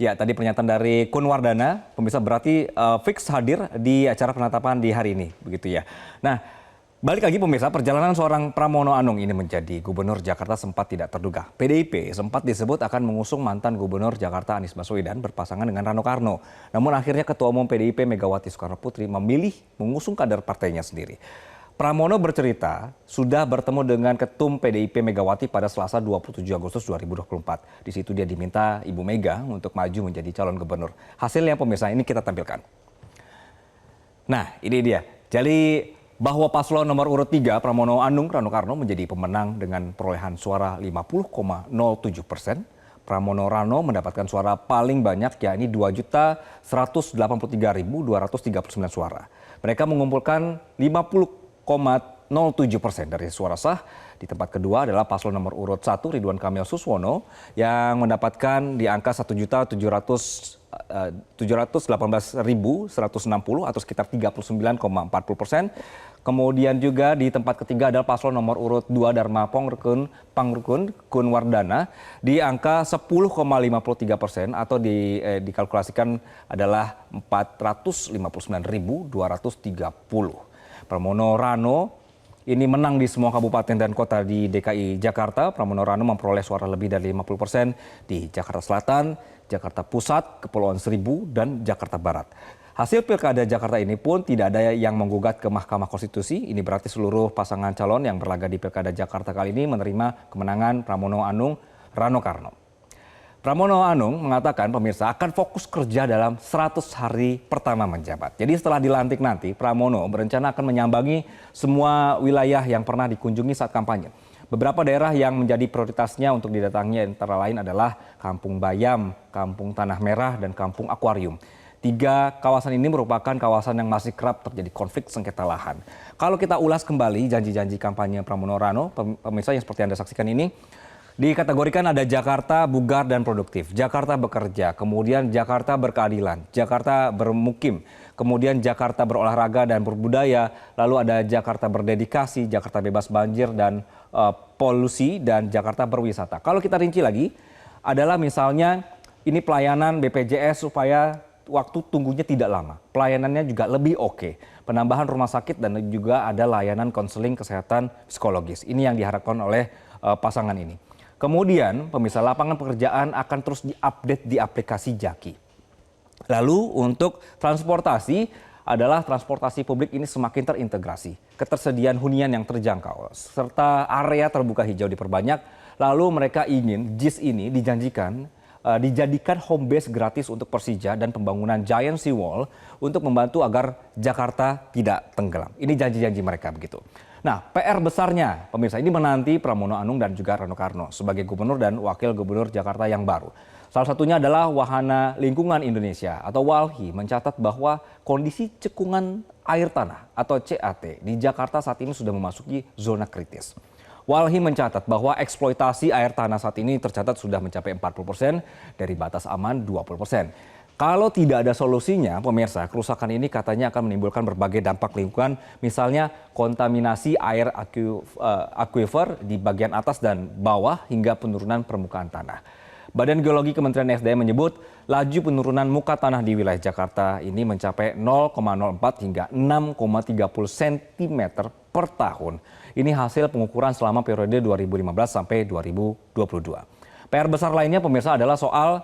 Ya, tadi pernyataan dari Kun Wardana, pemirsa berarti fix hadir di acara penetapan di hari ini, begitu ya. Nah, balik lagi pemirsa, perjalanan seorang Pramono Anung ini menjadi gubernur Jakarta sempat tidak terduga. PDIP sempat disebut akan mengusung mantan gubernur Jakarta Anies Baswedan berpasangan dengan Rano Karno. Namun akhirnya Ketua Umum PDIP Megawati Soekarno Putri memilih mengusung kader partainya sendiri. Pramono bercerita sudah bertemu dengan Ketum PDIP Megawati pada Selasa 27 Agustus 2024. Di situ dia diminta Ibu Mega untuk maju menjadi calon gubernur. Hasilnya pemirsa ini kita tampilkan. Nah, ini dia. Jadi bahwa paslon nomor urut 3 Pramono Anung Rano Karno menjadi pemenang dengan perolehan suara 50,07%. Pramono Rano mendapatkan suara paling banyak yakni 2.183.239 suara. Mereka mengumpulkan 50,07% dari suara sah. Di tempat kedua adalah paslon nomor urut 1 Ridwan Kamil Suswono yang mendapatkan di angka 1.718.160 atau sekitar 39,40%. Kemudian juga di tempat ketiga adalah paslon nomor urut 2 Dharma Pangrukun Kun Wardana di angka 10,53% atau dikalkulasikan adalah 459.230. Pramono Rano ini menang di semua kabupaten dan kota di DKI Jakarta. Pramono Rano memperoleh suara lebih dari 50% di Jakarta Selatan, Jakarta Pusat, Kepulauan Seribu, dan Jakarta Barat. Hasil pilkada Jakarta ini pun tidak ada yang menggugat ke Mahkamah Konstitusi. Ini berarti seluruh pasangan calon yang berlaga di pilkada Jakarta kali ini menerima kemenangan Pramono Anung Rano Karno. Pramono Anung mengatakan pemirsa akan fokus kerja dalam 100 hari pertama menjabat. Jadi setelah dilantik nanti, Pramono berencana akan menyambangi semua wilayah yang pernah dikunjungi saat kampanye. Beberapa daerah yang menjadi prioritasnya untuk didatangi antara lain adalah Kampung Bayam, Kampung Tanah Merah, dan Kampung Akuarium. 3 kawasan ini merupakan kawasan yang masih kerap terjadi konflik sengketa lahan. Kalau kita ulas kembali janji-janji kampanye Pramono Rano, pemirsa yang seperti Anda saksikan ini, dikategorikan ada Jakarta bugar dan produktif, Jakarta bekerja, kemudian Jakarta berkeadilan, Jakarta bermukim, kemudian Jakarta berolahraga dan berbudaya, lalu ada Jakarta berdedikasi, Jakarta bebas banjir dan polusi, dan Jakarta berwisata. Kalau kita rinci lagi, adalah misalnya ini pelayanan BPJS supaya waktu tunggunya tidak lama, pelayanannya juga lebih oke, penambahan rumah sakit dan juga ada layanan konseling kesehatan psikologis. Ini yang diharapkan oleh pasangan ini. Kemudian pemirsa, lapangan pekerjaan akan terus diupdate di aplikasi Jaki. Lalu untuk transportasi adalah transportasi publik ini semakin terintegrasi. Ketersediaan hunian yang terjangkau serta area terbuka hijau diperbanyak. Lalu mereka ingin JIS ini dijadikan home base gratis untuk Persija dan pembangunan Giant Seawall untuk membantu agar Jakarta tidak tenggelam. Ini janji-janji mereka begitu. Nah, PR besarnya pemirsa ini menanti Pramono Anung dan juga Rano Karno sebagai gubernur dan wakil gubernur Jakarta yang baru. Salah satunya adalah Wahana Lingkungan Indonesia atau WALHI mencatat bahwa kondisi cekungan air tanah atau CAT di Jakarta saat ini sudah memasuki zona kritis. WALHI mencatat bahwa eksploitasi air tanah saat ini tercatat sudah mencapai 40% dari batas aman 20%. Kalau tidak ada solusinya, pemirsa, kerusakan ini katanya akan menimbulkan berbagai dampak lingkungan, misalnya kontaminasi air aquifer di bagian atas dan bawah hingga penurunan permukaan tanah. Badan Geologi Kementerian SDM menyebut laju penurunan muka tanah di wilayah Jakarta ini mencapai 0,04 hingga 6,30 cm per tahun. Ini hasil pengukuran selama periode 2015 sampai 2022. PR besar lainnya pemirsa adalah soal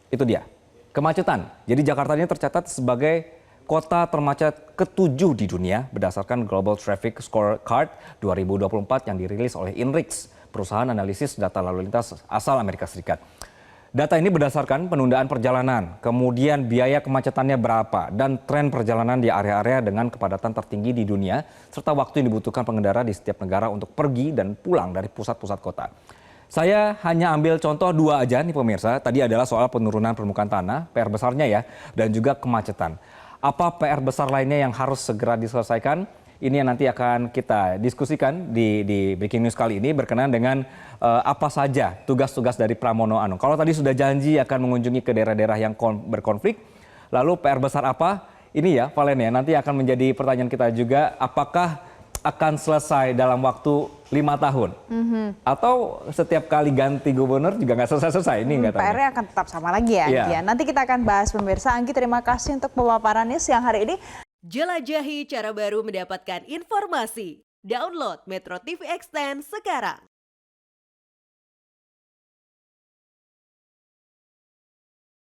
itu dia, kemacetan. Jadi Jakarta ini tercatat sebagai kota termacet ke-7 di dunia berdasarkan Global Traffic Scorecard 2024 yang dirilis oleh INRIX, perusahaan analisis data lalu lintas asal Amerika Serikat. Data ini berdasarkan penundaan perjalanan, kemudian biaya kemacetannya berapa, dan tren perjalanan di area-area dengan kepadatan tertinggi di dunia, serta waktu yang dibutuhkan pengendara di setiap negara untuk pergi dan pulang dari pusat-pusat kota. Saya hanya ambil contoh 2 aja nih pemirsa, tadi adalah soal penurunan permukaan tanah, PR besarnya ya, dan juga kemacetan. Apa PR besar lainnya yang harus segera diselesaikan? Ini yang nanti akan kita diskusikan di Breaking News kali ini berkenaan dengan apa saja tugas-tugas dari Pramono Anung. Kalau tadi sudah janji akan mengunjungi ke daerah-daerah yang berkonflik, lalu PR besar apa? Ini ya Valen ya, nanti akan menjadi pertanyaan kita juga, apakah akan selesai dalam waktu 5 tahun. Atau setiap kali ganti gubernur juga nggak selesai-selesai. Ini nggak tahu. PR-nya akan tetap sama lagi ya, Anggi. Nanti kita akan bahas pemirsa. Anggi, terima kasih untuk pemaparannya siang hari ini. Jelajahi cara baru mendapatkan informasi. Download Metro TV Extend sekarang.